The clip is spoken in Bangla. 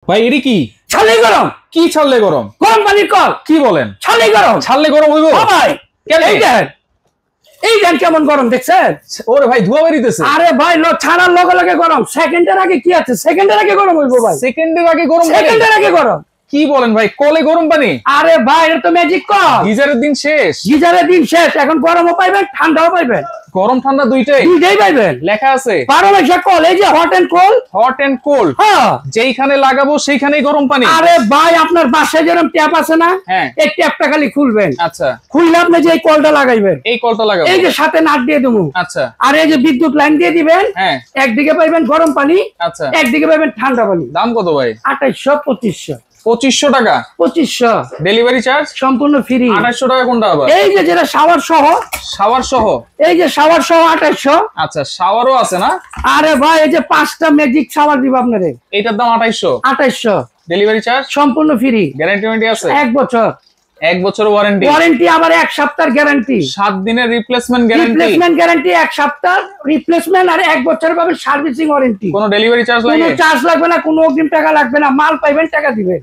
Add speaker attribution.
Speaker 1: ভাই এরি কি
Speaker 2: ছালে গরম
Speaker 1: কি ছাড়লে গরম
Speaker 2: গরম পানির কল
Speaker 1: কি বলেন
Speaker 2: ছালে গরম
Speaker 1: ছাড়লে গরম হইব
Speaker 2: ও ভাই
Speaker 1: কেন
Speaker 2: এই দেন কেমন গরম দেখছেন
Speaker 1: ওরে ভাই ধোয়া বেরিতেছে
Speaker 2: আরে ভাই লো ছাড়ার লগে লগে গরম সেকেন্ডের আগে কি আছে সেকেন্ডের আগে গরম হইব ভাই
Speaker 1: সেকেন্ডের আগে গরম পানি
Speaker 2: সেকেন্ডের আগে গরম
Speaker 1: কি বলেন ভাই কলে গরম পানি
Speaker 2: আরে ভাই এটা তো ম্যাজিক কল
Speaker 1: গিজারের দিন শেষ
Speaker 2: গিজারের দিন শেষ এখন গরমও পাইবেন ঠান্ডাও পাইবেন
Speaker 1: গরম ঠান্ডা দুইটাই
Speaker 2: দুইটাই পাইবেন
Speaker 1: লেখা আছে
Speaker 2: 12 মাসে কল এই যে hot and cold
Speaker 1: hot and cold
Speaker 2: হ্যাঁ
Speaker 1: যেইখানে লাগাবো সেইখানেই গরম পানি
Speaker 2: আরে ভাই আপনার বাসায় যেরকম ট্যাপ আছে না
Speaker 1: হ্যাঁ
Speaker 2: এই ট্যাপটা খালি খুলবেন
Speaker 1: আচ্ছা
Speaker 2: খুললে আপনি যে এই কলটা লাগাইবেন
Speaker 1: এই কলটা লাগাবো
Speaker 2: এই যে সাথে নাট দিয়ে দেবো
Speaker 1: আচ্ছা
Speaker 2: আর এই যে বিদ্যুৎ লাইন দিয়ে দিবেন
Speaker 1: হ্যাঁ
Speaker 2: একদিকে পাইবেন গরম পানি
Speaker 1: আচ্ছা
Speaker 2: একদিকে পাইবেন ঠান্ডা পানি
Speaker 1: দাম কত ভাই
Speaker 2: 2800
Speaker 1: 2500 টাকা
Speaker 2: 2500
Speaker 1: ডেলিভারি চার্জ
Speaker 2: সম্পূর্ণ ফ্রি
Speaker 1: 2800 টাকা কোনটা আবার
Speaker 2: এই যে যেটা শাওয়ার সহ
Speaker 1: শাওয়ার সহ
Speaker 2: এই যে শাওয়ার সহ 2800
Speaker 1: আচ্ছা শাওয়ারও আছে না
Speaker 2: আরে ভাই এই যে 5টা ম্যাজিক শাওয়ার দিব আপনারে
Speaker 1: এইটার দাম 2800
Speaker 2: 2800
Speaker 1: ডেলিভারি চার্জ
Speaker 2: সম্পূর্ণ ফ্রি
Speaker 1: গ্যারান্টি ওয়ারেন্টি আছে
Speaker 2: 1 বছর
Speaker 1: 1 বছর ওয়ারেন্টি
Speaker 2: ওয়ারেন্টি আবার 1 সপ্তাহের গ্যারান্টি
Speaker 1: 7 দিনের রিপ্লেসমেন্ট গ্যারান্টি
Speaker 2: রিপ্লেসমেন্ট গ্যারান্টি 1 সপ্তাহ রিপ্লেসমেন্ট আর 1 বছর পাবেন সার্ভিসিং ওয়ারেন্টি
Speaker 1: কোনো ডেলিভারি চার্জ লাগে
Speaker 2: কোনো চার্জ লাগবে না কোনো অগ্রিম টাকা লাগবে না মাল পাইবেন টাকা দিবেন